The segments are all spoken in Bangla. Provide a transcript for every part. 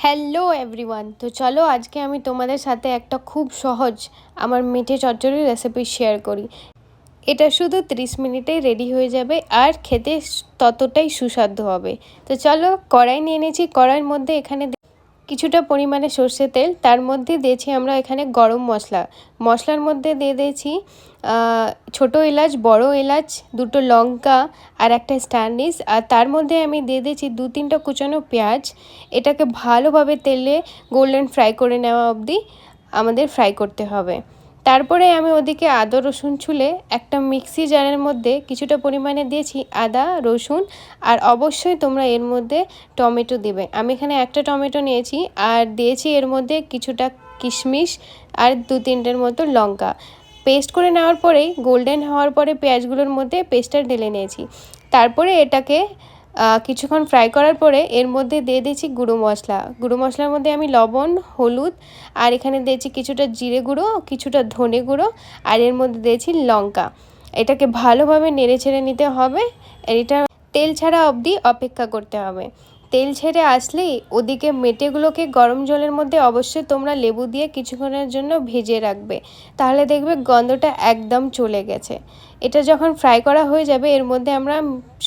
Hello everyone. তো চলো আজকে আমি তোমাদের সাথে একটা খুব সহজ আমার মেটে চচ্চড়ির রেসিপি শেয়ার করি। এটা শুধু 30 মিনিটেই রেডি হয়ে যাবে আর খেতে ততটাই সুস্বাদু হবে। তো চলো, কড়াই নিয়ে নিয়েছি। কড়াইয়ের মধ্যে এখানে কিছুটা পরিমাণে সর্ষে তেল, তার মধ্যে দিয়েছি আমরা এখানে গরম মশলা। মশলার মধ্যে দিয়ে দিয়েছি ছোটো এলাচ, বড় এলাচ, দুটো লঙ্কা আর একটা স্টারনিস। আর তার মধ্যে আমি দিয়ে দিয়েছি 2-3টা কুচানো পেঁয়াজ। এটাকে ভালোভাবে তেলে গোল্ডেন ফ্রাই করে নেওয়া অবধি আমাদের ফ্রাই করতে হবে। তারপরে আমি ওদিকে আদা রসুন ছুলে একটা মিক্সি জারের মধ্যে কিছুটা পরিমাণে দিয়েছি আদা রসুন। আর অবশ্যই তোমরা এর মধ্যে টমেটো দেবে। আমি এখানে একটা টমেটো নিয়েছি আর দিয়েছি এর মধ্যে কিছুটা কিশমিশ আর 2-3টের মতো লঙ্কা। পেস্ট করে নেওয়ার পরেই গোল্ডেন হওয়ার পরে পেঁয়াজগুলোর মধ্যে পেস্টটা ঢেলে নিয়েছি। তারপরে এটাকে কিছুক্ষণ ফ্রাই করার পরে এর মধ্যে দিয়ে দিয়েছি গুঁড়ো মশলা। গুঁড়ো মশলার মধ্যে আমি লবণ, হলুদ আর এখানে দিয়েছি কিছুটা জিরে গুঁড়ো, কিছুটা ধনে গুঁড়ো আর এর মধ্যে দিয়েছি লঙ্কা। এটাকে ভালোভাবে নেড়ে ছেড়ে নিতে হবে। এটা তেল ছাড়া অবধি অপেক্ষা করতে হবে। তেল ছেড়ে আসলেই ওদিকে মেটেগুলোকে গরম জলের মধ্যে অবশ্যই তোমরা লেবু দিয়ে কিছুক্ষণের জন্য ভেজে রাখবে, তাহলে দেখবে গন্ধটা একদম চলে গেছে। এটা যখন ফ্রাই করা হয়ে যাবে এর মধ্যে আমরা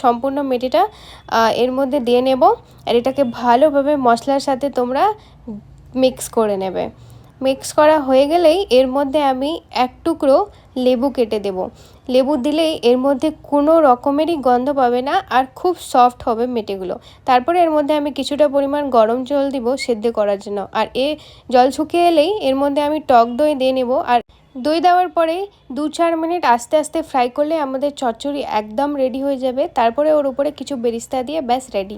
সম্পূর্ণ মেটেটা এর মধ্যে দিয়ে নেব। আর এটাকে ভালোভাবে মশলার সাথে তোমরা মিক্স করে নেবে। মিক্স করা হয়ে গেলেই এর মধ্যে আমি এক টুকরো লেবু কেটে দেব। লেবু দিলেই এর মধ্যে কোনো রকমেরই গন্ধ পাবে না আর খুব সফট হবে মেটেগুলো। তারপরে এর মধ্যে আমি কিছুটা পরিমাণ গরম জল দিব সেদ্ধ করার জন্য। আর জল শুকিয়ে এলেই এর মধ্যে আমি টক দই দিয়ে নেব। আর দই দেওয়ার পরে 2-4 মিনিট আস্তে আস্তে ফ্রাই করলে আমাদের চচ্চড়ি একদম রেডি হয়ে যাবে। তারপরে ওর উপরে কিছু বেরেস্তা দিয়ে ব্যাস রেডি।